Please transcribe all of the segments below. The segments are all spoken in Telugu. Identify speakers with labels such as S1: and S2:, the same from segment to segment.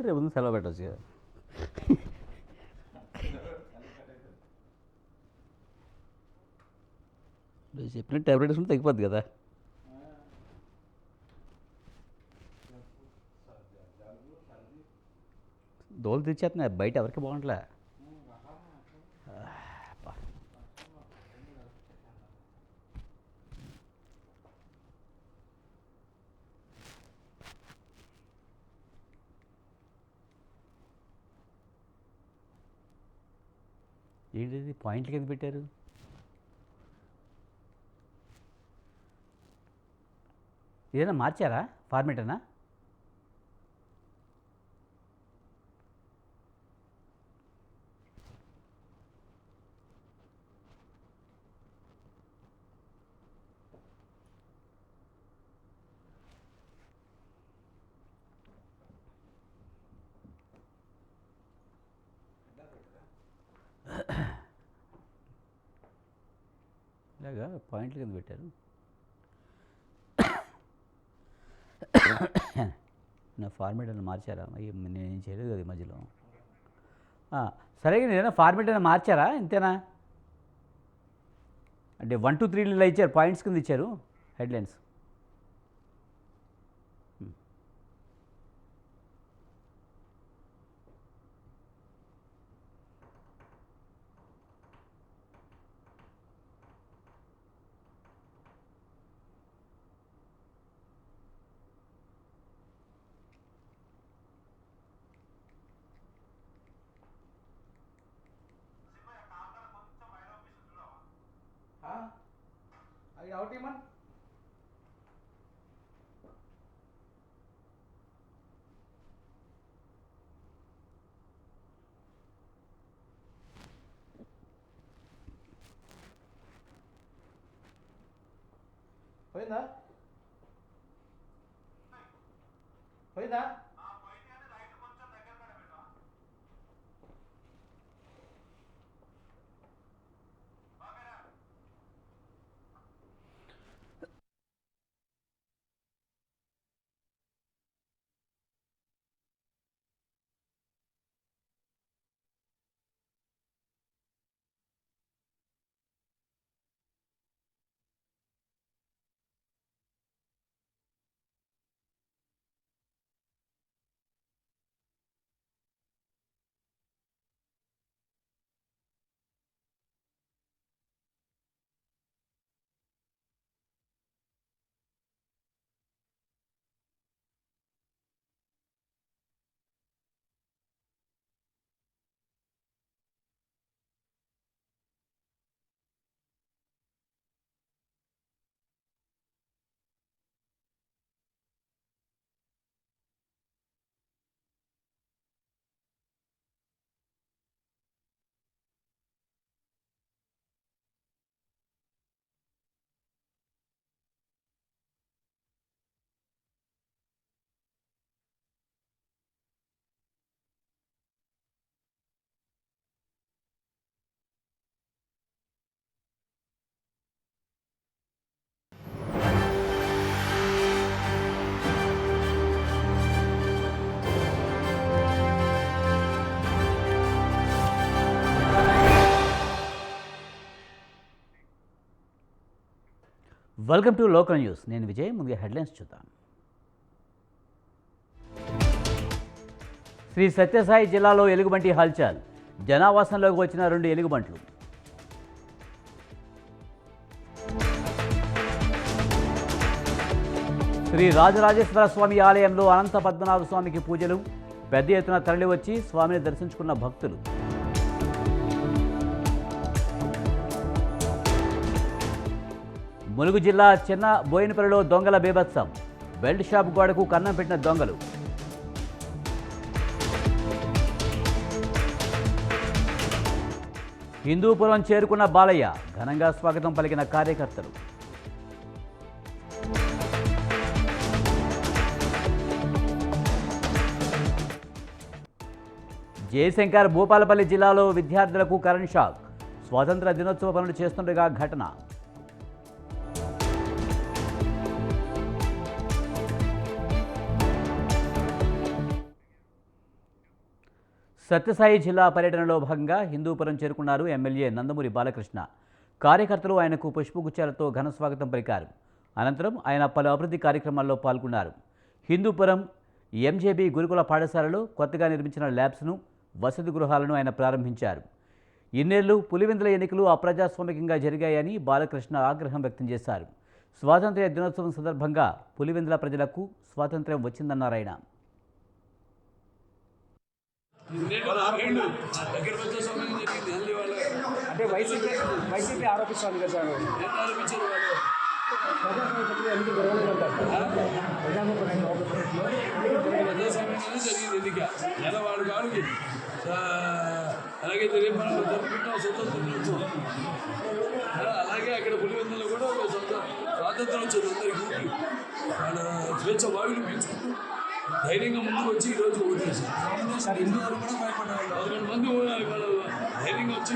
S1: రేపు ముందు సెలవు పెట్టవచ్చు కదా. నువ్వు చెప్పిన టాబ్లెట్ వేసుకుంటే తగ్గిపోద్ది కదా. దోలు తెచ్చేస్తున్నాయి బయట, ఎవరికి బాగుంటలే. ఏంటిది పాయింట్లు కింద పెట్టారు? ఏదైనా మార్చారా ఫార్మేటేనా? ఇలాగా పాయింట్లు కింద పెట్టారు. నా ఫార్మేట్ అయినా మార్చారా? నేనేం చేయలేదు కదా ఈ మధ్యలో. సరే, ఏదైనా ఫార్మేట్ అయినా మార్చారా? ఇంతేనా? అంటే 1 2 3 ఇలా ఇచ్చారు, పాయింట్స్ కింద ఇచ్చారు హెడ్లైన్స్. అది అవుట్ ఏమన్ పోయిందా? పోయిందా? Welcome to local news. నేను విజయ్. ముందుగా హెడ్లైన్స్ చూద్దాం. శ్రీ సత్యసాయి జిల్లాలో ఎలుగుబంటి హల్చల్. జనావాసంలోకి వచ్చిన 2 ఎలుగుబంట్లు. శ్రీ రాజరాజేశ్వర స్వామి ఆలయంలో అనంత పద్మనాభ స్వామికి పూజలు. పెద్ద ఎత్తున తరలివచ్చి స్వామిని దర్శించుకున్న భక్తులు. ములుగు జిల్లా చిన్న బోయినపల్లిలో దొంగల బీభత్సం. బెల్ట్ షాప్ గోడకు కన్నం పెట్టిన దొంగలు. హిందూపురం చేరుకున్న బాలయ్య. ఘనంగా స్వాగతం పలికిన కార్యకర్తలు. జయశంకర్ భూపాలపల్లి జిల్లాలో విద్యార్థులకు కరెంట్ షాక్. స్వాతంత్ర దినోత్సవ పనులు చేస్తుండగా ఘటన. సత్యసాయి జిల్లా పర్యటనలో భాగంగా హిందూపురం చేరుకున్నారు ఎమ్మెల్యే నందమూరి బాలకృష్ణ. కార్యకర్తలు ఆయనకు పుష్పగుచ్చాలతో ఘన స్వాగతం పలికారు. అనంతరం ఆయన పలు అభివృద్ధి కార్యక్రమాల్లో పాల్గొన్నారు. హిందూపురం ఎంజేబీ గురుకుల పాఠశాలలో కొత్తగా నిర్మించిన ల్యాబ్స్ను, వసతి గృహాలను ఆయన ప్రారంభించారు. ఇన్నేళ్లు పులివెందుల ఎన్నికలు అప్రజాస్వామికంగా జరిగాయని బాలకృష్ణ ఆగ్రహం వ్యక్తం చేశారు. స్వాతంత్ర్య దినోత్సవం సందర్భంగా పులివెందుల ప్రజలకు స్వాతంత్ర్యం వచ్చిందన్నారాయన.
S2: అంటే వైసీపీ ఆరోపిస్తోంది కదా సార్.
S3: అలాగే తెలియపడంలో జరుపుకుంటాం స్వతంత్రం దినోత్సవం. అలాగే అక్కడ పులివెందులో కూడా స్వాతంత్రం వచ్చింది. అందరికీ వాళ్ళ స్వేచ్ఛ వాయువులు పీల్చుకుంటూ ధైర్యంగా ముందుకు వచ్చి ఈరోజు ఓటేసారు సార్. హిందూ వారు కూడా భయపడ్డారు. 11 మంది వాళ్ళు ధైర్యంగా వచ్చి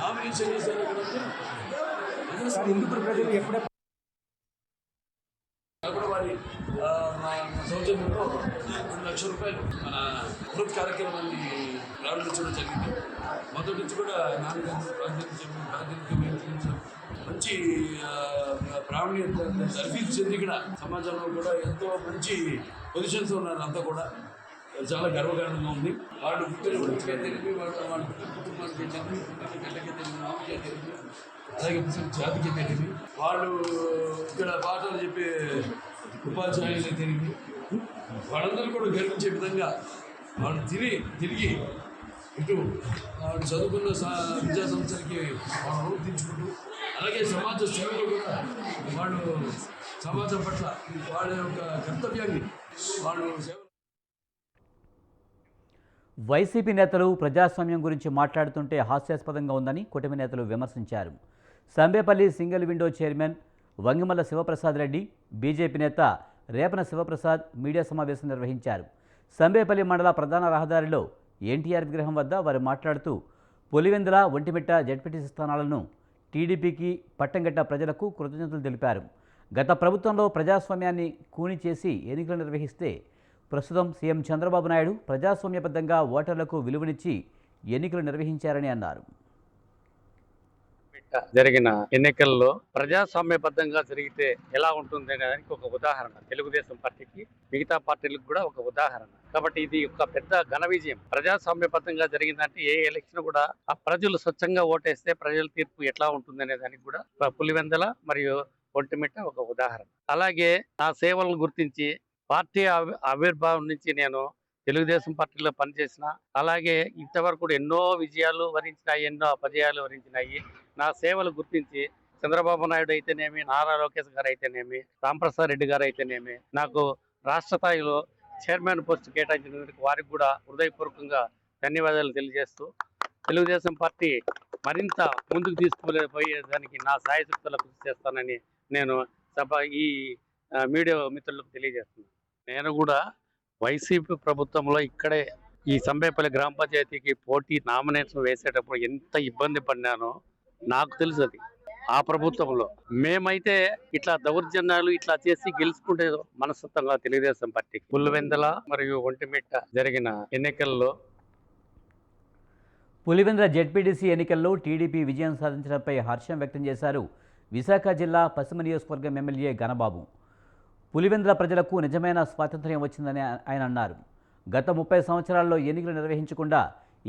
S3: నామినేషన్ చేశారు. అక్కడ సార్ హిందూపుర ప్రజలు ఎప్పుడే వారి సౌజన్యంలో 2 లక్షల రూపాయలు మన అభివృద్ధి కార్యక్రమాన్ని ప్రారంభించడం జరిగింది. మొదటి నుంచి కూడా నాన్నగారు ప్రాతినిధ్యం మంచి ప్రావీణ్యత సర్వీస్ చెంది ఇక్కడ సమాజంలో కూడా ఎంతో మంచి పొజిషన్స్ ఉన్నారు. అంతా కూడా చాలా గర్వకారణంగా ఉంది. వాళ్ళు పుట్టిన వృత్తికే తెలిపి వాళ్ళు పుట్టిన కుటుంబానికి తెలిపి పుట్టిన బిడ్డకే తెలిపి నామకే తెలిపి అలాగే పుట్టిన జాతికి తెలిపి వాళ్ళు ఇక్కడ పాఠాలు చెప్పే ఉపాధ్యాయులే తెలిపి వాళ్ళందరూ కూడా గర్వించే విధంగా వాళ్ళు తిరిగి ఇటు వాళ్ళు చదువుకున్న విద్యా సంస్థలకి వాళ్ళు రూపుదించుకుంటూ అలాగే సమాజ సేవలు కూడా వాళ్ళు సమాజం పట్ల వాళ్ళ యొక్క కర్తవ్యాన్ని వాళ్ళు
S1: వైసీపీ నేతలు ప్రజాస్వామ్యం గురించి మాట్లాడుతుంటే హాస్యాస్పదంగా ఉందని కూటమి నేతలు విమర్శించారు. Sambepalli single window chairman Vangimalla Sivaprasad Reddy, BJP నేత రేపన శివప్రసాద్ మీడియా సమావేశం నిర్వహించారు. సంబేపల్లి మండల ప్రధాన రహదారిలో ఎన్టీఆర్ విగ్రహం వద్ద వారు మాట్లాడుతూ పులివెందుల, ఒంటిమిట్ట జడ్పీటీసీ స్థానాలను టీడీపీకి పట్టంగట్ట ప్రజలకు కృతజ్ఞతలు తెలిపారు. గత ప్రభుత్వంలో ప్రజాస్వామ్యాన్ని కూని చేసి ఎన్నికలు నిర్వహిస్తే ప్రస్తుతం సీఎం చంద్రబాబు నాయుడు ప్రజాస్వామ్యబద్ధంగా ఓటర్లకు విలువనిచ్చి ఎన్నికలు నిర్వహించారని అన్నారు.
S4: జరిగిన ఎన్నికల్లో ప్రజాస్వామ్యబద్ధంగా జరిగితే ఎలా ఉంటుంది దానికి ఒక ఉదాహరణ తెలుగుదేశం పార్టీకి, మిగతా పార్టీలకు కూడా ఒక ఉదాహరణ. కాబట్టి ఇది ఒక పెద్ద ఘన విజయం. ప్రజాస్వామ్యబద్ధంగా జరిగిందంటే ఏ ఎలక్షన్ కూడా ఆ ప్రజలు స్వచ్ఛంగా ఓటేస్తే ప్రజల తీర్పు ఎట్లా ఉంటుంది అనే దానికి కూడా పులివెందుల మరియు ఒంటిమిట్ట ఒక ఉదాహరణ. అలాగే నా సేవలను గుర్తించి పార్టీ ఆవిర్భావం నుంచి నేను తెలుగుదేశం పార్టీలో పనిచేసిన, అలాగే ఇంతవరకు కూడా ఎన్నో విజయాలు వరించినాయి, ఎన్నో అపజయాలు వరించినాయి. నా సేవలు గుర్తించి చంద్రబాబు నాయుడు అయితేనేమి, నారా లోకేష్ గారు అయితేనేమి, రాంప్రసాద్ రెడ్డి గారు అయితేనేమి నాకు రాష్ట్ర స్థాయిలో చైర్మన్ పోస్ట్ కేటాయించినందుకు వారికి కూడా హృదయపూర్వకంగా ధన్యవాదాలు తెలియజేస్తూ తెలుగుదేశం పార్టీ మరింత ముందుకు తీసుకుపోయేదానికి నా సాయశక్తుల కృషి చేస్తానని నేను ఈ మీడియా మిత్రులకు తెలియజేస్తున్నాను. నేను కూడా వైసీపీ ప్రభుత్వంలో ఇక్కడే ఈ సంబేపల్లి గ్రామ పంచాయతీకి పోటీ నామినేషన్ వేసేటప్పుడు ఎంత ఇబ్బంది పడినానో నాకు తెలుసు. అది ఆ ప్రభుత్వంలో మేమైతే ఇట్లా దౌర్జన్యాలు ఇట్లా చేసి గెలుచుకుంటే మనస్తత్వంగా తెలుగుదేశం పార్టీకి. పులివెందుల మరియు ఒంటిమిట్ట జరిగిన ఎన్నికల్లో
S1: పులివెందుల జెడ్పీటీసీ ఎన్నికల్లో టీడీపీ విజయం సాధించడంపై హర్షం వ్యక్తం చేశారు విశాఖ జిల్లా పశ్చిమ నియోజకవర్గం ఎమ్మెల్యే ఘనబాబు. పులివెందుల ప్రజలకు నిజమైన స్వాతంత్ర్యం వచ్చిందని ఆయన అన్నారు. గత 30 సంవత్సరాల్లో ఎన్నికలు నిర్వహించకుండా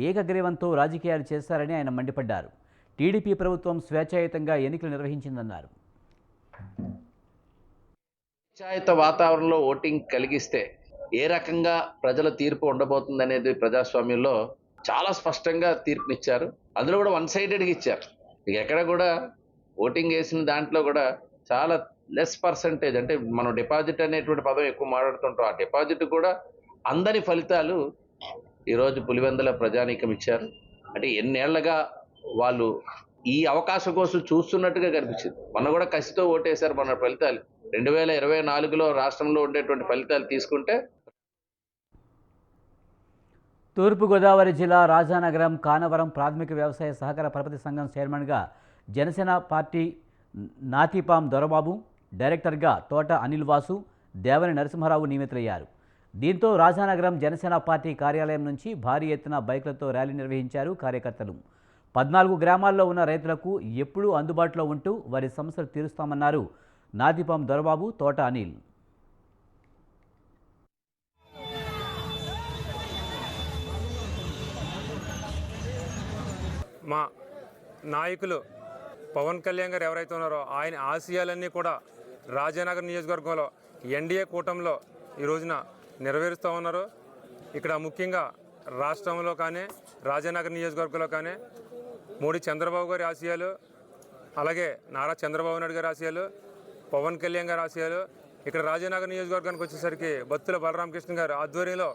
S1: ఏకగ్రీవంతో రాజకీయాలు చేశారని ఆయన మండిపడ్డారు. టీడీపీ ప్రభుత్వం స్వేచ్ఛాయుతంగా ఎన్నికలు నిర్వహించిందన్నారు.
S5: స్వేచ్ఛాయుత వాతావరణంలో ఓటింగ్ కలిగిస్తే ఏ రకంగా ప్రజల తీర్పు ఉండబోతుంది అనేది ప్రజాస్వామ్యంలో చాలా స్పష్టంగా తీర్పునిచ్చారు. అందులో కూడా 1 సైడెడ్గా ఇచ్చారు. ఎక్కడ కూడా ఓటింగ్ వేసిన దాంట్లో కూడా చాలా లెస్ పర్సంటేజ్, అంటే మనం డిపాజిట్ అనేటువంటి పదం ఎక్కువ మాట్లాడుతుంటాం. ఆ డిపాజిట్ కూడా అందని ఫలితాలు ఈరోజు పులివెందుల ప్రజానీకం ఇచ్చారు. అంటే ఎన్నేళ్లగా వాళ్ళు ఈ అవకాశం కోసం చూస్తున్నట్టుగా కనిపించింది. మొన్న కూడా కసితో ఓటేశారు. మన ఫలితాలు 2024లో రాష్ట్రంలో ఉండేటువంటి ఫలితాలు తీసుకుంటే
S1: తూర్పుగోదావరి జిల్లా రాజానగరం కానవరం ప్రాథమిక వ్యవసాయ సహకార పరపతి సంఘం చైర్మన్గా జనసేన పార్టీ నాతిపాం దొరబాబు, డైరెక్టర్గా తోట అనిల్ వాసు, దేవని నరసింహారావు నియమితులయ్యారు. దీంతో రాజానగరం జనసేన పార్టీ కార్యాలయం నుంచి భారీ ఎత్తున బైక్లతో ర్యాలీ నిర్వహించారు కార్యకర్తలు. 14 గ్రామాల్లో ఉన్న రైతులకు ఎప్పుడూ అందుబాటులో ఉంటూ వారి సమస్యలు తీరుస్తామన్నారు నాదిపం దొరబాబు, తోట అనిల్.
S6: మా నాయకులు పవన్ కళ్యాణ్ గారు ఎవరైతే ఉన్నారో ఆయన ఆశయాలన్నీ కూడా రాజానగర్ నియోజకవర్గంలో ఎన్డీఏ కూటమిలో ఈ రోజున నెరవేరుస్తూ ఉన్నారు. ఇక్కడ ముఖ్యంగా రాష్ట్రంలో కానీ రాజానగర్ నియోజకవర్గంలో కానీ మోడీ చంద్రబాబు గారి ఆశయాలు, అలాగే నారా చంద్రబాబు నాయుడు గారి ఆశయాలు, పవన్ కళ్యాణ్ గారి ఆశయాలు, ఇక్కడ రాజానగర్ నియోజకవర్గానికి వచ్చేసరికి బత్తుల బలరామకృష్ణ గారు ఆధ్వర్యంలో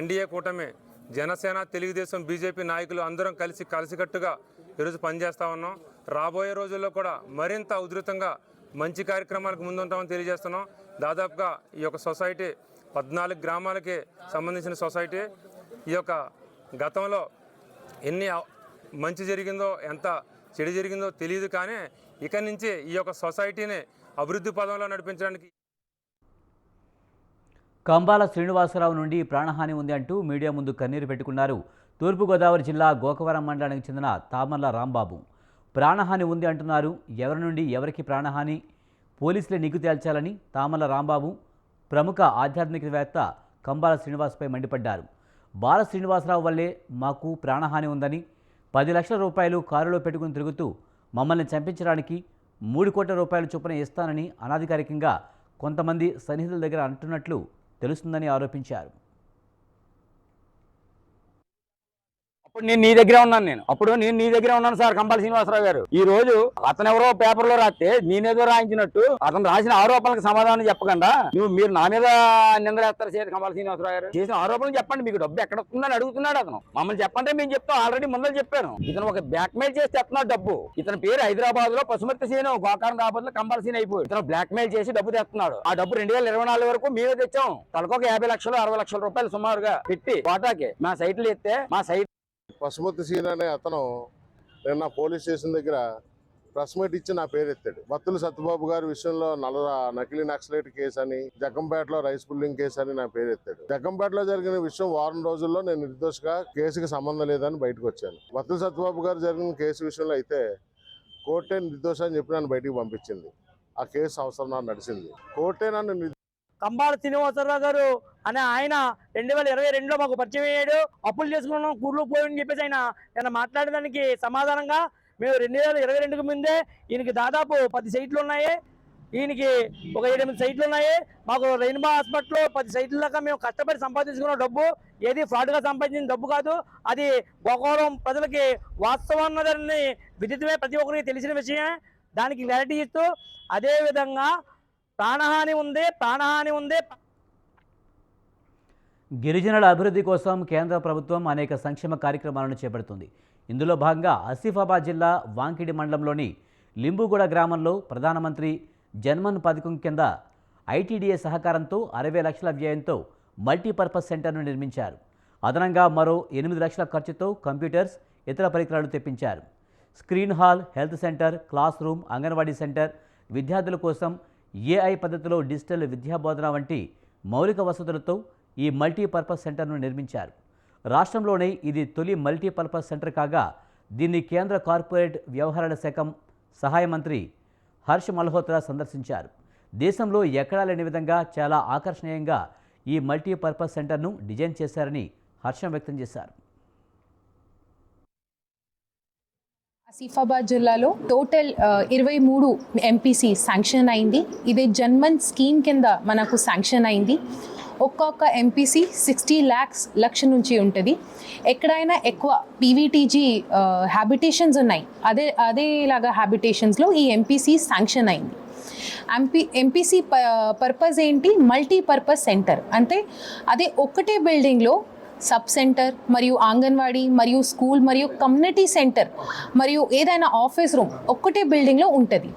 S6: ఎన్డీఏ కూటమి జనసేన, తెలుగుదేశం, బీజేపీ నాయకులు అందరం కలిసికట్టుగా ఈరోజు పనిచేస్తూ ఉన్నాం. రాబోయే రోజుల్లో కూడా మరింత ఉధృతంగా మంచి కార్యక్రమాలకు ముందుంటామని తెలియజేస్తున్నాం. దాదాపుగా ఈ యొక్క సొసైటీ 14 గ్రామాలకి సంబంధించిన సొసైటీ. ఈ యొక్క గతంలో ఎన్ని మంచి జరిగిందో ఎంత చెడు జరిగిందో తెలియదు, కానీ ఇక నుంచి ఈ యొక్క సొసైటీని అభివృద్ధి పదంలో నడిపించడానికి.
S1: కంబాల శ్రీనివాసరావు నుండి ప్రాణహాని ఉంది అంటూ మీడియా ముందు కన్నీరు పెట్టుకున్నారు తూర్పుగోదావరి జిల్లా గోకవరం మండలానికి చెందిన తామర్ల రాంబాబు. ప్రాణహాని ఉంది అంటున్నారు. ఎవరి నుండి ఎవరికి ప్రాణహాని, పోలీసులే నిగ్గు తేల్చాలని తామర్ల రాంబాబు ప్రముఖ ఆధ్యాత్మికవేత్త కంబాల శ్రీనివాస్పై మండిపడ్డారు. బాల శ్రీనివాసరావు వల్లే మాకు ప్రాణహాని ఉందని, 10 లక్షల రూపాయలు కారులో పెట్టుకుని తిరుగుతూ మమ్మల్ని చంపించడానికి 3 కోట్ల రూపాయల చొప్పున ఇస్తానని అనాధికారికంగా కొంతమంది సన్నిహితుల దగ్గర అంటున్నట్లు తెలుస్తుందని ఆరోపించారు.
S7: అప్పుడు నేను నీ దగ్గర ఉన్నాను సార్ కంబాల శ్రీనివాసరావు గారు. ఈ రోజు అతను ఎవరో పేపర్ లో రాస్తే నేనేదో రాయించినట్టు అతను రాసిన ఆరోపణలకు సమాధానం చెప్పకుండా మీరు నా మీద నిందలేస్తారు చేతి కంబాల శ్రీనివాసరావు గారు. చేసిన ఆరోపణలు చెప్పండి, మీకు డబ్బు ఎక్కడ వస్తుందని అడుగుతున్నాడు అతను. మమ్మల్ని చెప్పంటే మేము చెప్తాం, ఆల్రెడీ ముందర చెప్పాను. ఇతను ఒక బ్లాక్ మెయిల్ చేసి తెస్తున్నాడు డబ్బు. ఇతని పేరు హైదరాబాద్ లో పశుమతి సీను, గోకారం రాబోతులో కంబాల సీన్ అయిపోయి ఇతను బ్లాక్ మెయిల్ చేసి డబ్బు తెస్తున్నాడు. ఆ డబ్బు 2024 వరకు మేమే తెచ్చాం. తలకొక 50 లక్షలు 60 లక్షల రూపాయలు సుమారుగా పెట్టి కోటాకి మా సైట్లు ఎత్తే మా సైట్.
S8: పశుమతి సీన్ అనే అతను నిన్న పోలీస్ స్టేషన్ దగ్గర ప్రెస్ మీట్ ఇచ్చి నా పేరు ఎత్తాడు. బత్తుల సత్యబాబు గారి విషయంలో నకిలీ నక్సలైట్ కేసు అని, జగ్గంపేటలో రైస్ పుల్లింగ్ కేసు అని నా పేరు ఎత్తాడు. జగ్గంపేటలో జరిగిన విషయం వారం రోజుల్లో నేను నిర్దోషిగా, కేసుకి సంబంధం లేదని బయటకు వచ్చాను. బత్తుల సత్యబాబు గారు జరిగిన కేసు విషయంలో అయితే కోర్టే నిర్దోష అని చెప్పి నన్ను బయటికి పంపించింది. ఆ కేసు సంవత్సరం నడిచింది. కోర్టే నన్ను
S7: కంబాల శ్రీనివాసరావు గారు అనే ఆయన 2022లో మాకు పరిచయం అయ్యాడు. అప్పులు చేసుకున్నాం, కూర్లు పోయని చెప్పేసి ఆయన మాట్లాడడానికి సమాధానంగా మేము 2022కి ముందే ఈయనకి దాదాపు 10 సైట్లు ఉన్నాయి, ఈయనకి ఒక 7-8 సైట్లు ఉన్నాయి. మాకు రెయిన్బో హాస్పిటల్లో 10 సైట్ల దాకా మేము కష్టపడి సంపాదించుకున్న డబ్బు ఏది ఫ్రాడ్గా సంపాదించిన డబ్బు కాదు. అది గోకవరం ప్రజలకి వాస్తవాన్ని విదితమే, ప్రతి ఒక్కరికి తెలిసిన విషయమే. దానికి క్లారిటీ ఇస్తూ అదేవిధంగా ప్రాణహాని ఉంది.
S1: గిరిజనుల అభివృద్ధి కోసం కేంద్ర ప్రభుత్వం అనేక సంక్షేమ కార్యక్రమాలను చేపడుతుంది. ఇందులో భాగంగా ఆసిఫాబాద్ జిల్లా వాంకిడి మండలంలోని లింబుగూడ గ్రామంలో ప్రధానమంత్రి జన్మన్ పథకం కింద ఐటీడీఏ సహకారంతో 60 లక్షల వ్యయంతో మల్టీపర్పస్ సెంటర్ను నిర్మించారు. అదనంగా మరో 8 లక్షల ఖర్చుతో కంప్యూటర్స్, ఇతర పరికరాలు తెప్పించారు. Screen hall, health centre, class room, anganwadi centre, విద్యార్థుల కోసం ఏఐ పద్ధతిలో డిజిటల్ విద్యాబోధన వంటి మౌలిక వసతులతో ఈ మల్టీపర్పస్ సెంటర్ను నిర్మించారు. రాష్ట్రంలోనే ఇది తొలి మల్టీపర్పస్ సెంటర్ కాగా దీన్ని కేంద్ర కార్పొరేట్ వ్యవహారాల శాఖ సహాయ మంత్రి హర్ష్ మల్హోత్రా సందర్శించారు. దేశంలో ఎక్కడా లేని విధంగా చాలా ఆకర్షణీయంగా ఈ మల్టీపర్పస్ సెంటర్ను డిజైన్ చేశారని హర్షం వ్యక్తం చేశారు.
S9: ఆసిఫాబాద్ జిల్లాలో టోటల్ 23 ఎంపీసీ శాంక్షన్ అయింది. ఇది జన్మన్ స్కీమ్ కింద మనకు శాంక్షన్ అయింది. ఒక్కొక్క ఎంపీసీ 60 లక్ష నుంచి ఉంటుంది. ఎక్కడైనా ఎక్కువ పీవీటీజీ హ్యాబిటేషన్స్ ఉన్నాయి, అదేలాగా హ్యాబిటేషన్స్లో ఈ ఎంపీసీ శాంక్షన్ అయింది. ఎంపీసీ పర్పస్ ఏంటి? మల్టీపర్పస్ సెంటర్ అంటే అదే ఒకటే బిల్డింగ్లో సబ్ సెంటర్ మరియు ఆంగన్వాడీ మరియు స్కూల్ మరియు కమ్యూనిటీ సెంటర్ మరియు ఏదైనా ఆఫీస్ రూమ్ ఒక్కటే బిల్డింగ్లో ఉంటుంది.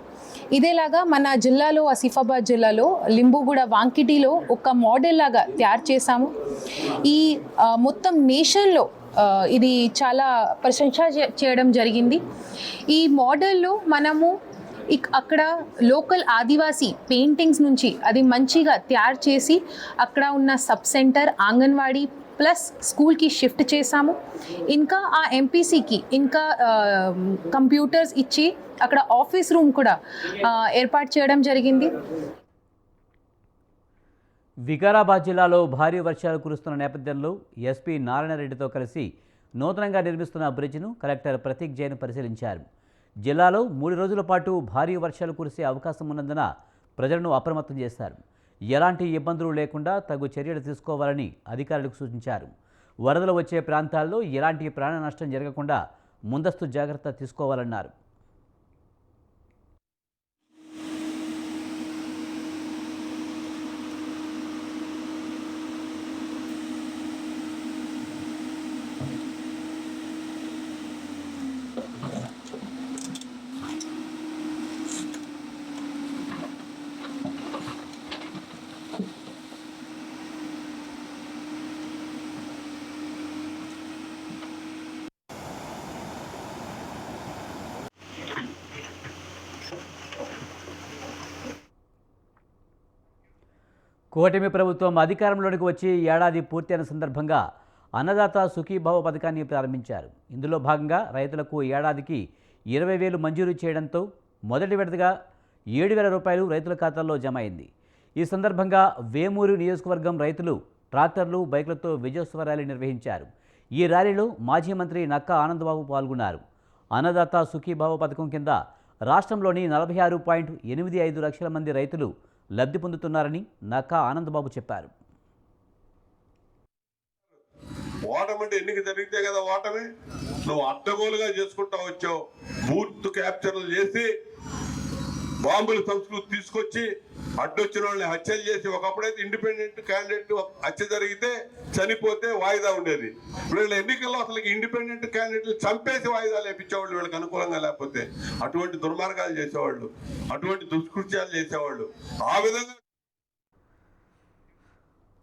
S9: ఇదేలాగా మన జిల్లాలో, ఆసిఫాబాద్ జిల్లాలో లింబుగూడ వాంకిడిలో ఒక మోడల్ లాగా తయారు చేశాము. ఈ మొత్తం నేషన్లో ఇది చాలా ప్రశంస చేయడం జరిగింది. ఈ మోడల్లో మనము అక్కడ లోకల్ ఆదివాసీ పెయింటింగ్స్ నుంచి అది మంచిగా తయారు చేసి అక్కడ ఉన్న సబ్ సెంటర్ ఆంగన్వాడీ ప్లస్ స్కూల్కి షిఫ్ట్ చేశాము. ఇంకా ఆ ఎంపీసీకి ఇంకా కంప్యూటర్స్ ఇచ్చి అక్కడ ఆఫీస్ రూమ్ కూడా ఏర్పాటు చేయడం జరిగింది.
S1: వికారాబాద్ జిల్లాలో భారీ వర్షాలు కురుస్తున్న నేపథ్యంలో ఎస్పీ నారాయణరెడ్డితో కలిసి నూతనంగా నిర్మిస్తున్న బ్రిడ్జ్ను కలెక్టర్ ప్రతీక్ జైన్ పరిశీలించారు. జిల్లాలో 3 రోజుల పాటు భారీ వర్షాలు కురిసే అవకాశం ఉన్నందున ప్రజలను అప్రమత్తం చేశారు. ఎలాంటి ఇబ్బందులు లేకుండా తగు చర్యలు తీసుకోవాలని అధికారులకు సూచించారు. వరదలు వచ్చే ప్రాంతాల్లో ఎలాంటి ప్రాణ నష్టం జరగకుండా ముందస్తు జాగ్రత్త తీసుకోవాలన్నారు. కూటమి ప్రభుత్వం అధికారంలోకి వచ్చి ఏడాది పూర్తయిన సందర్భంగా అన్నదాత సుఖీభావ పథకాన్ని ప్రారంభించారు. ఇందులో భాగంగా రైతులకు ఏడాదికి 20,000 మంజూరు చేయడంతో మొదటి విడతగా 7,000 రూపాయలు రైతుల ఖాతాల్లో జమ అయింది. ఈ సందర్భంగా వేమూరు నియోజకవర్గం రైతులు ట్రాక్టర్లు, బైకులతో విజయోత్సవ ర్యాలీ నిర్వహించారు. ఈ ర్యాలీలో మాజీ మంత్రి నక్కా ఆనందబాబు పాల్గొన్నారు. అన్నదాత సుఖీభావ పథకం కింద రాష్ట్రంలోని 46.85 లక్షల మంది రైతులు లబ్ధి పొందుతున్నారని నక్కా ఆనందబాబు చెప్పారు.
S10: ఓటమి అంటే ఎన్నిక జరిగితే కదా ఓటమి. నువ్వు అడ్డగోలుగా చేసుకుంటా వచ్చావు. బూత్ క్యాప్చర్లు చేసి బాంబుల సంస్కృతి తీసుకొచ్చి అడ్డొచ్చిన వాళ్ళని హత్యలు చేసి, ఒకప్పుడైతే ఇండిపెండెంట్ క్యాండిడేట్ హత్య జరిగితే చనిపోతే వాయిదా ఉండేది. వీళ్ళ ఎన్నికల్లో అసలు ఇండిపెండెంట్ క్యాండిడేట్లు చంపేసి వాయిదాలు వేపించేవాళ్ళు వీళ్ళకి అనుకూలంగా. లేకపోతే అటువంటి దుర్మార్గాలు చేసేవాళ్ళు, అటువంటి దుష్కృత్యాలు చేసేవాళ్ళు. ఆ విధంగా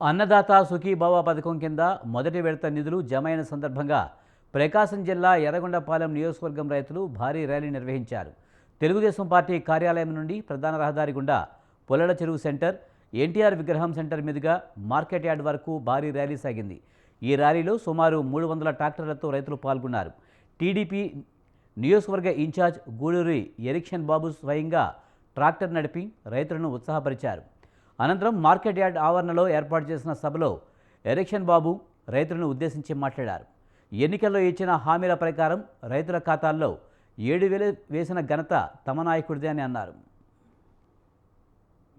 S1: అన్నదాత సుఖీభావ పథకం కింద మొదటి విడత నిధులు జమ అయిన సందర్భంగా ప్రకాశం జిల్లా ఎర్రగొండపాలెం నియోజకవర్గం రైతులు భారీ ర్యాలీ నిర్వహించారు. తెలుగుదేశం పార్టీ కార్యాలయం నుండి ప్రధాన రహదారి గుండా పొల్లల చెరువు సెంటర్, ఎన్టీఆర్ విగ్రహం సెంటర్ మీదుగా మార్కెట్ యార్డ్ వరకు భారీ ర్యాలీ సాగింది. ఈ ర్యాలీలో సుమారు 300 ట్రాక్టర్లతో రైతులు పాల్గొన్నారు. టీడీపీ నియోజకవర్గ ఇన్ఛార్జ్ గూడూరి ఎరిక్షన్ బాబు స్వయంగా ట్రాక్టర్ నడిపి రైతులను ఉత్సాహపరిచారు. అనంతరం మార్కెట్ యార్డ్ ఆవరణలో ఏర్పాటు చేసిన సభలో ఎరిక్షన్ బాబు రైతులను ఉద్దేశించి మాట్లాడారు. ఎన్నికల్లో ఇచ్చిన హామీల ప్రకారం రైతుల ఖాతాల్లో 7,000 వేసిన ఘనత తమ నాయకుడిదే అని అన్నారు.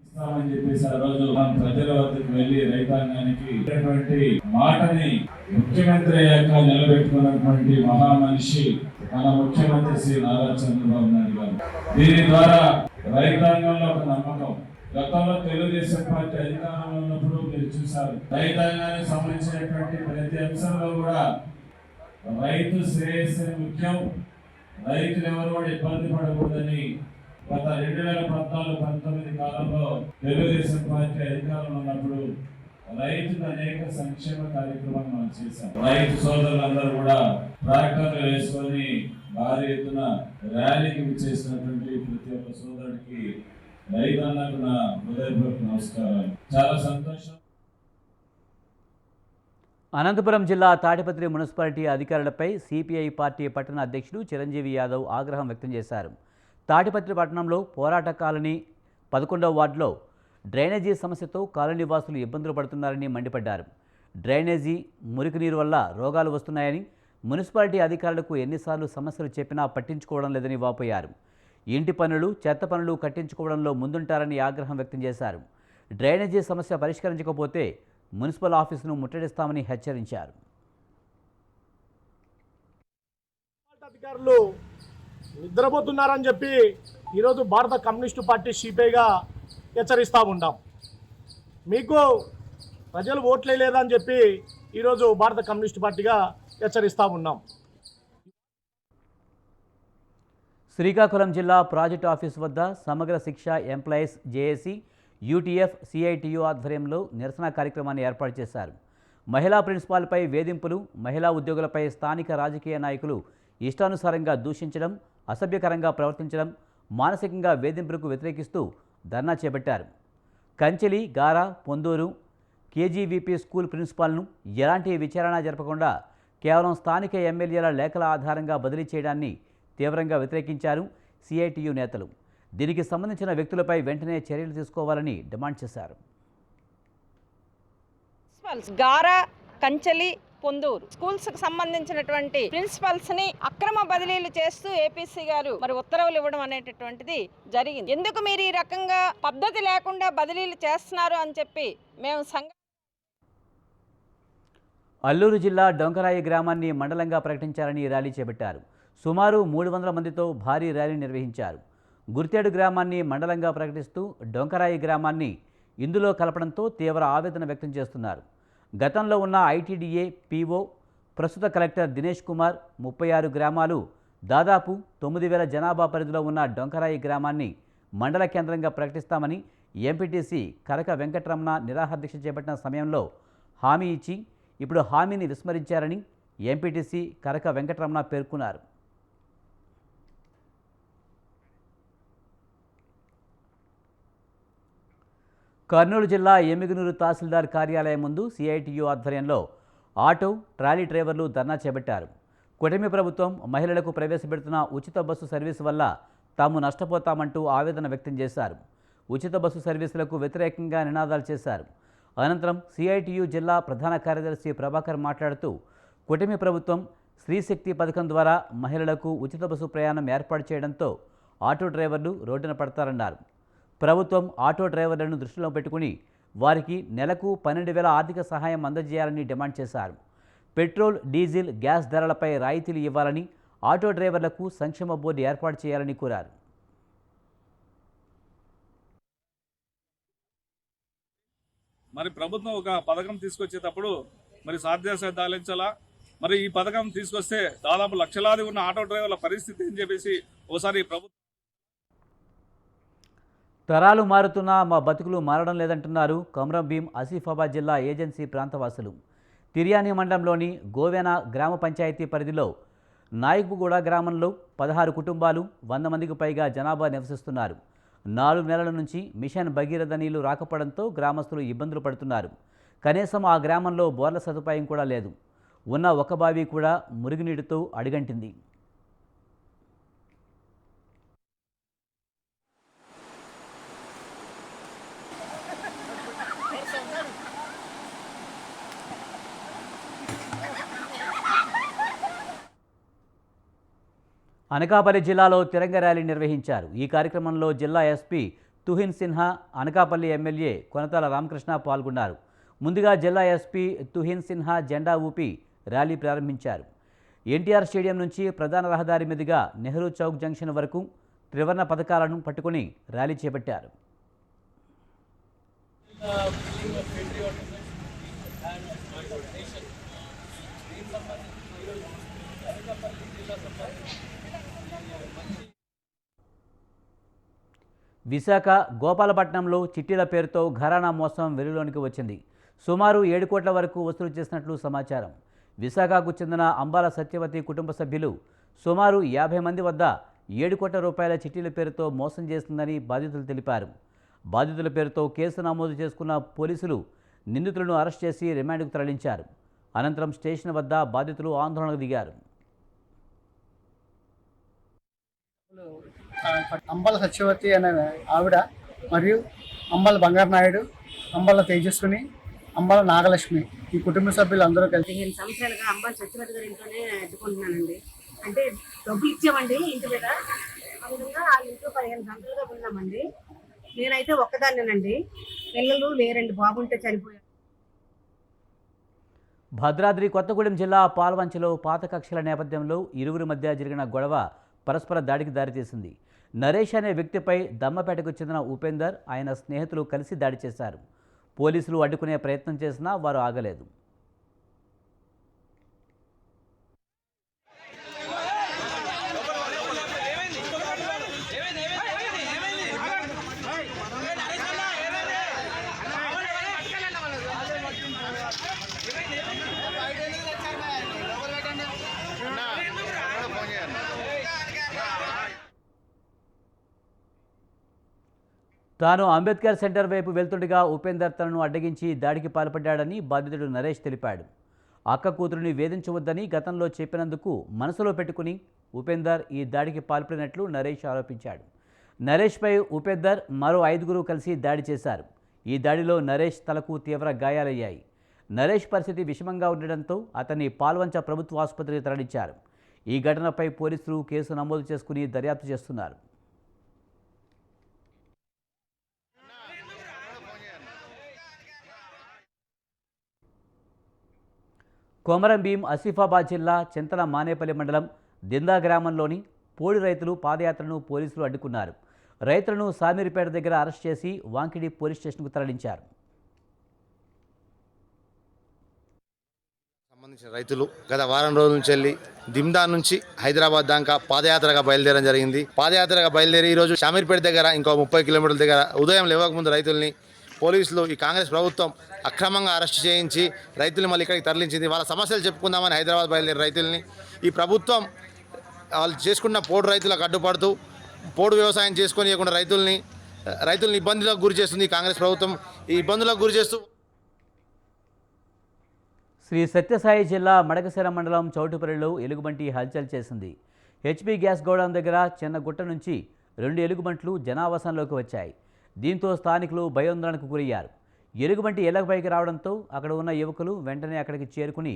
S11: ఇస్తామని చెప్పేసి ఆ రోజు మనం ప్రజల వద్దకు వెళ్లి రైతాంగానికి ఇచ్చినటువంటి మాటని ముఖ్యమంత్రి అయ్యాక నిలబెట్టుకున్నటువంటి మహామనిషి మన ముఖ్యమంత్రి శ్రీ నారా చంద్రబాబు నాయుడు గారు. దీని ద్వారా రైతాంగంలో ఒక నమ్మకం. గతంలో తెలుగుదేశం పార్టీ అధికారంలో ఉన్నప్పుడు మీరు చూశారు, రైతాంగానికి సంబంధించినటువంటి ప్రతి అంశంలో కూడా రైతు శ్రేయస్సు ముఖ్యం, రైతులు ఎవరు కూడా ఇబ్బంది పడకూడదని గత 2014-19 కాలంలో తెలుగుదేశం పార్టీ అధికారంలో ఉన్నప్పుడు రైతుకు అనేక సంక్షేమ కార్యక్రమాలు మనం చేశాం. రైతు సోదరులందరూ కూడా ట్రాక్టర్లు వేసుకొని భారీ ఎత్తున ర్యాలీకి చేసినటువంటి ప్రతి ఒక్క సోదరుడికి రైతన్నకు నా హృదయపూర్వక నమస్కారాలు. చాలా సంతోషం.
S1: అనంతపురం జిల్లా తాడిపత్రి మున్సిపాలిటీ అధికారులపై సిపిఐ పార్టీ పట్టణ అధ్యక్షుడు చిరంజీవి యాదవ్ ఆగ్రహం వ్యక్తం చేశారు. తాడిపత్రి పట్టణంలో పోరాట కాలనీ 11వ వార్డులో డ్రైనేజీ సమస్యతో కాలనీ వాసులు ఇబ్బందులు పడుతున్నారని మండిపడ్డారు. డ్రైనేజీ, మురికి నీరు వల్ల రోగాలు వస్తున్నాయని, మున్సిపాలిటీ అధికారులకు ఎన్నిసార్లు సమస్యలు చెప్పినా పట్టించుకోవడం లేదని వాపోయారు. ఇంటి పనులు, చెత్త పనులు కట్టించుకోవడంలో ముందుంటారని ఆగ్రహం వ్యక్తం చేశారు. డ్రైనేజీ సమస్య పరిష్కరించకపోతే మున్సిపల్ ఆఫీసును ముట్టడిస్తామని హెచ్చరించారు.
S12: అధికారులు నిద్రపోతున్నారని చెప్పి ఈరోజు భారత కమ్యూనిస్టు పార్టీ సిపిఐగా హెచ్చరిస్తూ ఉంటాం. మీకు ప్రజలు ఓట్లే లేదని చెప్పి ఈరోజు భారత కమ్యూనిస్టు పార్టీగా హెచ్చరిస్తూ ఉన్నాం.
S1: శ్రీకాకుళం జిల్లా ప్రాజెక్టు ఆఫీసు వద్ద సమగ్ర శిక్ష ఎంప్లాయీస్ జేఏసీ, యూటీఎఫ్, సిఐటియు ఆధ్వర్యంలో నిరసన కార్యక్రమాన్ని ఏర్పాటు చేశారు. మహిళా ప్రిన్సిపాల్పై వేధింపులు, మహిళా ఉద్యోగులపై స్థానిక రాజకీయ నాయకులు ఇష్టానుసారంగా దూషించడం, అసభ్యకరంగా ప్రవర్తించడం, మానసికంగా వేధింపులకు వ్యతిరేకిస్తూ ధర్నా చేపట్టారు. కంచెలి, గారా, పొందూరు కేజీవీపీ స్కూల్ ప్రిన్సిపాల్ను ఎలాంటి విచారణ జరపకుండా కేవలం స్థానిక ఎమ్మెల్యేల లేఖల ఆధారంగా బదిలీ చేయడాన్ని తీవ్రంగా వ్యతిరేకించారు సిఐటియు నేతలు. దీనికి సంబంధించిన వ్యక్తులపై వెంటనే చర్యలు తీసుకోవాలని డిమాండ్ చేశారు.
S13: గారా, కంచెలి, పొందూరు స్కూల్స్కి సంబంధించినటువంటి ప్రిన్సిపల్స్ని అక్రమ బదిలీలు చేస్తూ ఏపీసీ గారు మరి ఉత్తర్వులు ఇవ్వడం అనేటటువంటిది జరిగింది. ఎందుకు మీరు ఈ రకంగా పద్ధతి లేకుండా బదిలీలు చేస్తున్నారు అని చెప్పి మేము
S1: అల్లూరు జిల్లా డొంకరాయి గ్రామాన్ని మండలంగా ప్రకటించాలని ర్యాలీ చేపట్టారు. సుమారు 300 మందితో భారీ ర్యాలీ నిర్వహించారు. గుర్తేడు గ్రామాన్ని మండలంగా ప్రకటిస్తూ డొంకరాయి గ్రామాన్ని ఇందులో కలపడంతో తీవ్ర ఆవేదన వ్యక్తం చేస్తున్నారు. గతంలో ఉన్న ఐటీడీఏ పీఓ, ప్రస్తుత కలెక్టర్ దినేష్ కుమార్ 36 గ్రామాలు, దాదాపు 9000 జనాభా పరిధిలో ఉన్న డొంకరాయి గ్రామాన్ని మండల కేంద్రంగా ప్రకటిస్తామని ఎంపీటీసీ కరక వెంకటరమణ నిరాహారదీక్ష చేపట్టిన సమయంలో హామీ ఇచ్చి ఇప్పుడు హామీని విస్మరించారని ఎంపీటీసీ కరక వెంకటరమణ పేర్కొన్నారు. కర్నూలు జిల్లా ఎమ్మిగనూరు తహసీల్దార్ కార్యాలయం ముందు సిఐటియు ఆధ్వర్యంలో ఆటో, ట్రాలీ డ్రైవర్లు ధర్నా చేపట్టారు. కూటమి ప్రభుత్వం మహిళలకు ప్రవేశపెడుతున్న ఉచిత బస్సు సర్వీసు వల్ల తాము నష్టపోతామంటూ ఆవేదన వ్యక్తం చేశారు. ఉచిత బస్సు సర్వీసులకు వ్యతిరేకంగా నినాదాలు చేశారు. అనంతరం సిఐటియు జిల్లా ప్రధాన కార్యదర్శి ప్రభాకర్ మాట్లాడుతూ కూటమి ప్రభుత్వం స్త్రీశక్తి పథకం ద్వారా మహిళలకు ఉచిత బస్సు ప్రయాణం ఏర్పాటు చేయడంతో ఆటో డ్రైవర్లు రోడ్డున పడతారన్నారు. ప్రభుత్వం ఆటో డ్రైవర్లను దృష్టిలో పెట్టుకుని వారికి నెలకు 12,000 ఆర్థిక సహాయం అందజేయాలని డిమాండ్ చేశారు. పెట్రోల్, డీజిల్, గ్యాస్ ధరలపై రాయితీలు ఇవ్వాలని, ఆటో డ్రైవర్లకు సంక్షేమ బోర్డు ఏర్పాటు చేయాలని కోరారు.
S14: మరి ప్రభుత్వం ఒక పథకం తీసుకొచ్చేటప్పుడు మరి సాధ్యాసాధ్యాలించాలా. మరి ఈ పథకం తీసుకొస్తే దాదాపు లక్షలాది ఉన్న ఆటో డ్రైవర్ల పరిస్థితి అని చెప్పేసి ఒకసారి ప్రభుత్వం
S1: తరాలు మారుతున్నా మా బతుకులు మారడం లేదంటున్నారు కొమరం భీం ఆసిఫాబాద్ జిల్లా ఏజెన్సీ ప్రాంతవాసులు. తిర్యాని మండలంలోని గోవెన గ్రామ పంచాయతీ పరిధిలో నాయకుగూడ గ్రామంలో 16 కుటుంబాలు, 100 మందికి పైగా జనాభా నివసిస్తున్నారు. 4 నెలల నుంచి మిషన్ భగీరథ నీళ్లు రాకపోవడంతో గ్రామస్తులు ఇబ్బందులు పడుతున్నారు. కనీసం ఆ గ్రామంలో బోర్ల సదుపాయం కూడా లేదు. ఉన్న ఒక బావి కూడా మురుగునీటితో అడుగంటింది. అనకాపల్లి జిల్లాలో తిరంగ ర్యాలీ నిర్వహించారు. ఈ కార్యక్రమంలో జిల్లా ఎస్పీ తుహిన్ సిన్హా, అనకాపల్లి ఎమ్మెల్యే కొనతాల రామకృష్ణ పాల్గొన్నారు. ముందుగా జిల్లా ఎస్పీ తుహిన్ సిన్హా జెండా ఊపి ర్యాలీ ప్రారంభించారు. ఎన్టీఆర్ స్టేడియం నుంచి ప్రధాన రహదారి మీదుగా నెహ్రూ చౌక్ జంక్షన్ వరకు త్రివర్ణ పథకాలను పట్టుకుని ర్యాలీ చేపట్టారు. విశాఖ గోపాలపట్నంలో చిట్టీల పేరుతో ఘరానా మోసం వెలుగులోనికి వచ్చింది. సుమారు 7 కోట్ల వరకు వసూలు చేసినట్లు సమాచారం. విశాఖకు చెందిన అంబాల సత్యవతి కుటుంబ సభ్యులు సుమారు 50 మంది వద్ద 7 కోట్ల రూపాయల చిట్టీల పేరుతో మోసం చేస్తుందని బాధితులు తెలిపారు. బాధితుల పేరుతో కేసు నమోదు చేసుకున్న పోలీసులు నిందితులను అరెస్ట్ చేసి రిమాండ్కు తరలించారు. అనంతరం స్టేషన్ వద్ద బాధితులు ఆందోళనకు దిగారు.
S15: అంబాల సత్యవతి అనే ఆవిడ మరియు అంబాల బంగారు నాయుడు, అంబాల తేజస్విని, అంబాల నాగలక్ష్మి ఈ కుటుంబ సభ్యులు అందరూ కలిసి
S16: 15 సంవత్సరాలుగా అంబాల సత్యవతి గారి ఇంట్లోనే అడ్డుకుంటున్నానండి. అంటే డబ్బులు ఇచ్చామండి ఇంటి మీద. ఆ విధంగా ఆ ఇంట్లో 15 సంవత్సరాలుగా ఉన్నామండి. నేనైతే ఒక్కదాన్నేనండి, పిల్లలు లేరండి, బాబుంటే చనిపోయారు.
S1: భద్రాద్రి కొత్తగూడెం జిల్లా పాల్వంచలో పాత కక్షల నేపథ్యంలో ఇరువురి మధ్య జరిగిన గొడవ పరస్పర దాడికి దారితీసింది. నరేష్ అనే వ్యక్తిపై దమ్మపేటకు చెందిన ఉపేందర్, ఆయన స్నేహితులు కలిసి దాడి చేశారు. పోలీసులు అడ్డుకునే ప్రయత్నం చేసినా వారు ఆగలేదు. తాను అంబేద్కర్ సెంటర్ వైపు వెళ్తుండగా ఉపేందర్ తనను అడ్డగించి దాడికి పాల్పడ్డాడని బాధితుడు నరేష్ తెలిపాడు. అక్క కూతురుని వేధించవద్దని గతంలో చెప్పినందుకు మనసులో పెట్టుకుని ఉపేందర్ ఈ దాడికి పాల్పడినట్లు నరేష్ ఆరోపించాడు. నరేష్పై ఉపేందర్ మరో 5గురు కలిసి దాడి చేశారు. ఈ దాడిలో నరేష్ తలకు తీవ్ర గాయాలయ్యాయి. నరేష్ పరిస్థితి విషమంగా ఉండడంతో అతన్ని పాల్వంచ ప్రభుత్వ ఆసుపత్రికి తరలించారు. ఈ ఘటనపై పోలీసులు కేసు నమోదు చేసుకుని దర్యాప్తు చేస్తున్నారు. కొమరం భీం ఆసిఫాబాద్ జిల్లా చింతల మానేపల్లి మండలం దిందా గ్రామంలోని పోడి రైతులు పాదయాత్రను పోలీసులు అడ్డుకున్నారు. రైతులను సామీరిపేట దగ్గర అరెస్ట్ చేసి వాంకిడి పోలీస్ స్టేషన్కు తరలించారు.
S17: సంబంధించిన రైతులు గత వారం రోజుల నుంచి వెళ్ళి దిమ్దా నుంచి హైదరాబాద్ దాకా పాదయాత్రగా బయలుదేరడం జరిగింది. పాదయాత్రగా బయలుదేరి ఈరోజు షామీర్పేట దగ్గర ఇంకో 30 కిలోమీటర్ల దగ్గర ఉదయం లేవకముందు రైతుల్ని పోలీసులు ఈ కాంగ్రెస్ ప్రభుత్వం అక్రమంగా అరెస్ట్ చేయించి రైతులు మళ్ళీ ఇక్కడికి తరలించింది. వాళ్ళ సమస్యలు చెప్పుకుందామని హైదరాబాద్ బయలుదేరి రైతుల్ని ఈ ప్రభుత్వం వాళ్ళు చేసుకున్న పోడు రైతులకు అడ్డుపడుతూ పోడు వ్యవసాయం చేసుకొని రైతుల్ని ఇబ్బందులకు గురి చేస్తుంది ఈ కాంగ్రెస్ ప్రభుత్వం. ఈ ఇబ్బందులకు గురి చేస్తూ
S1: శ్రీ సత్యసాయి జిల్లా మడకశిర మండలం చౌటుపల్లిలో ఎలుగుబంటి హల్చల్ చేసింది. హెచ్పీ గ్యాస్ గోడౌన్ దగ్గర చిన్న గుట్ట నుంచి 2 ఎలుగుబంట్లు జనావాసంలోకి వచ్చాయి. దీంతో స్థానికులు భయాందోళనకు గురయ్యారు. ఎలుగుబంటి ఎల్లపైకి రావడంతో అక్కడ ఉన్న యువకులు వెంటనే అక్కడికి చేరుకుని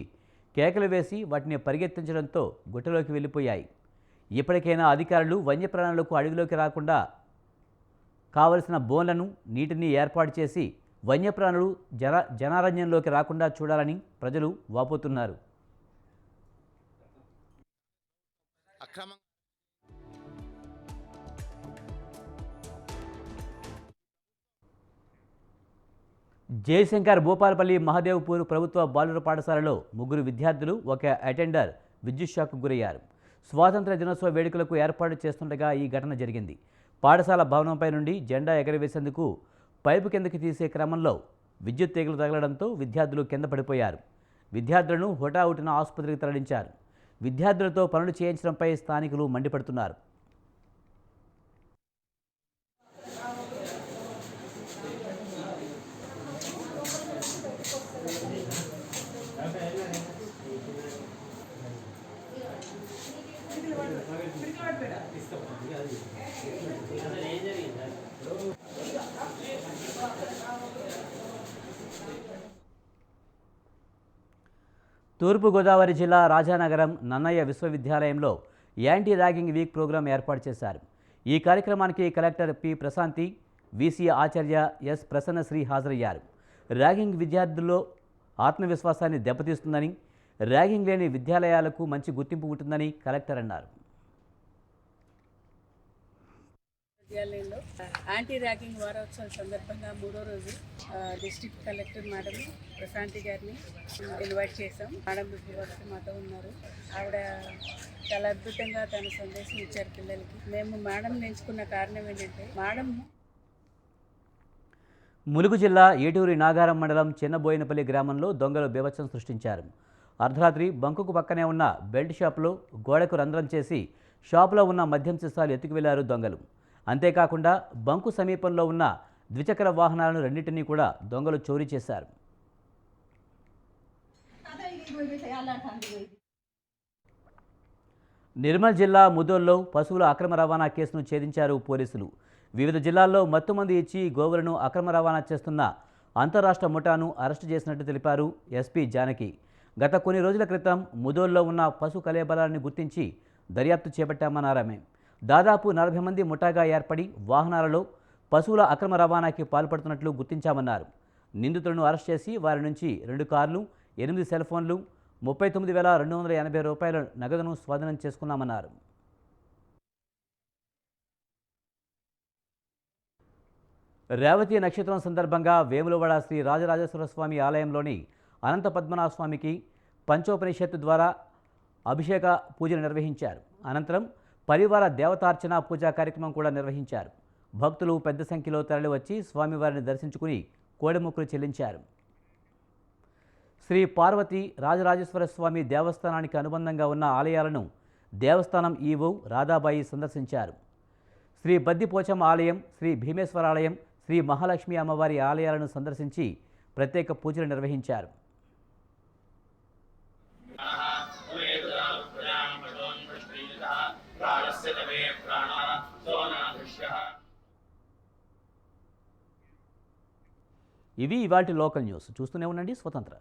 S1: కేకలు వేసి వాటిని పరిగెత్తించడంతో గుట్టలోకి వెళ్ళిపోయాయి. ఇప్పటికైనా అధికారులు వన్యప్రాణులకు అడవిలోకి రాకుండా కావలసిన బోన్లను నీటిని ఏర్పాటు చేసి వన్యప్రాణులు జనారణ్యంలోకి రాకుండా చూడాలని ప్రజలు వాపోతున్నారు. జయశంకర్ భూపాలపల్లి మహదేవ్పూర్ ప్రభుత్వ బాలుర పాఠశాలలో 3 విద్యార్థులు 1 అటెండర్ విద్యుత్ షాక్కు గురయ్యారు. స్వాతంత్ర దినోత్సవ వేడుకలకు ఏర్పాటు చేస్తుండగా ఈ ఘటన జరిగింది. పాఠశాల భవనంపై నుండి జెండా ఎగరవేసేందుకు పైపు కిందకి తీసే క్రమంలో విద్యుత్ తీగలు తగలడంతో విద్యార్థులు కింద పడిపోయారు. విద్యార్థులను హుటాహుటిన ఆసుపత్రికి తరలించారు. విద్యార్థులతో పనులు చేయించడంపై స్థానికులు మండిపడుతున్నారు. తూర్పుగోదావరి జిల్లా రాజానగరం నన్నయ్య విశ్వవిద్యాలయంలో యాంటీ ర్యాగింగ్ వీక్ ప్రోగ్రాం ఏర్పాటు చేశారు. ఈ కార్యక్రమానికి కలెక్టర్ పి ప్రశాంతి, వీసీ ఆచార్య ఎస్ ప్రసన్నశ్రీ హాజరయ్యారు. ర్యాగింగ్ విద్యార్థుల్లో ఆత్మవిశ్వాసాన్ని దెబ్బతీస్తుందని, ర్యాగింగ్ లేని విద్యాలయాలకు మంచి గుర్తింపు ఉంటుందని కలెక్టర్ అన్నారు.
S18: విద్యాలయంలో యాంటీ ర్యాగింగ్ వారోత్సవం సందర్భంగా 3వ రోజు డిస్ట్రిక్ట్ కలెక్టర్ మేడం ప్రశాంతి గారిని ఇన్వైట్ చేశాం. మేడం వస్తే మాతో ఉన్నారు. ఆవిడ చాలా అద్భుతంగా తన సందేశం ఇచ్చారు పిల్లలకి. మేము మేడం ఎంచుకున్న కారణం ఏంటంటే మేడం
S1: ములుగు జిల్లా ఏటూరి నాగారం మండలం చిన్నబోయినపల్లి గ్రామంలో దొంగలు బీభత్సం సృష్టించారు. అర్ధరాత్రి బంకుకు పక్కనే ఉన్న బెల్ట్ షాపులో గోడకు రంధ్రం చేసి షాపులో ఉన్న మద్యం సీసాలు ఎత్తుకు వెళ్లారు దొంగలు. అంతేకాకుండా బంకు సమీపంలో ఉన్న ద్విచక్ర వాహనాలను 2టిని కూడా దొంగలు చోరీ చేశారు. నిర్మల్ జిల్లా ముదోల్లో పశువుల అక్రమ రవాణా కేసును ఛేదించారు పోలీసులు. వివిధ జిల్లాల్లో మత్తుమందు ఇచ్చి గోవులను అక్రమ రవాణా చేస్తున్న అంతరాష్ట్ర ముఠాను అరెస్టు చేసినట్టు తెలిపారు ఎస్పీ జానకి. గత కొన్ని రోజుల క్రితం ముదోల్లో ఉన్న పశు కళేబరాన్ని గుర్తించి దర్యాప్తు చేపట్టామన్నారామె. దాదాపు 40 మంది ముఠాగా ఏర్పడి వాహనాలలో పశువుల అక్రమ రవాణాకి పాల్పడుతున్నట్లు గుర్తించామన్నారు. నిందితులను అరెస్ట్ చేసి వారి నుంచి 2 కార్లు, 8 సెల్ ఫోన్లు, 39,280 రూపాయల నగదును స్వాధీనం చేసుకున్నామన్నారు. రేవతి నక్షత్రం సందర్భంగా వేములవాడ శ్రీ రాజరాజేశ్వర స్వామి ఆలయంలోని అనంత పద్మనాభ స్వామికి పంచోపనిషత్తు ద్వారా అభిషేక పూజలు నిర్వహించారు. అనంతరం పరివార దేవతార్చన పూజా కార్యక్రమం కూడా నిర్వహించారు. భక్తులు పెద్ద సంఖ్యలో తరలివచ్చి స్వామివారిని దర్శించుకుని కోడెముక్కులు చెల్లించారు. శ్రీ పార్వతి రాజరాజేశ్వర స్వామి దేవస్థానానికి అనుబంధంగా ఉన్న ఆలయాలను దేవస్థానం ఈవో రాధాబాయి సందర్శించారు. శ్రీ బద్దిపోచమ్మ ఆలయం, శ్రీ భీమేశ్వరాలయం, శ్రీ మహాలక్ష్మి అమ్మవారి ఆలయాలను సందర్శించి ప్రత్యేక పూజలు నిర్వహించారు. ఇవి ఇవాల్టి లోకల్ న్యూస్. చూస్తూనే ఉండండి స్వతంత్ర.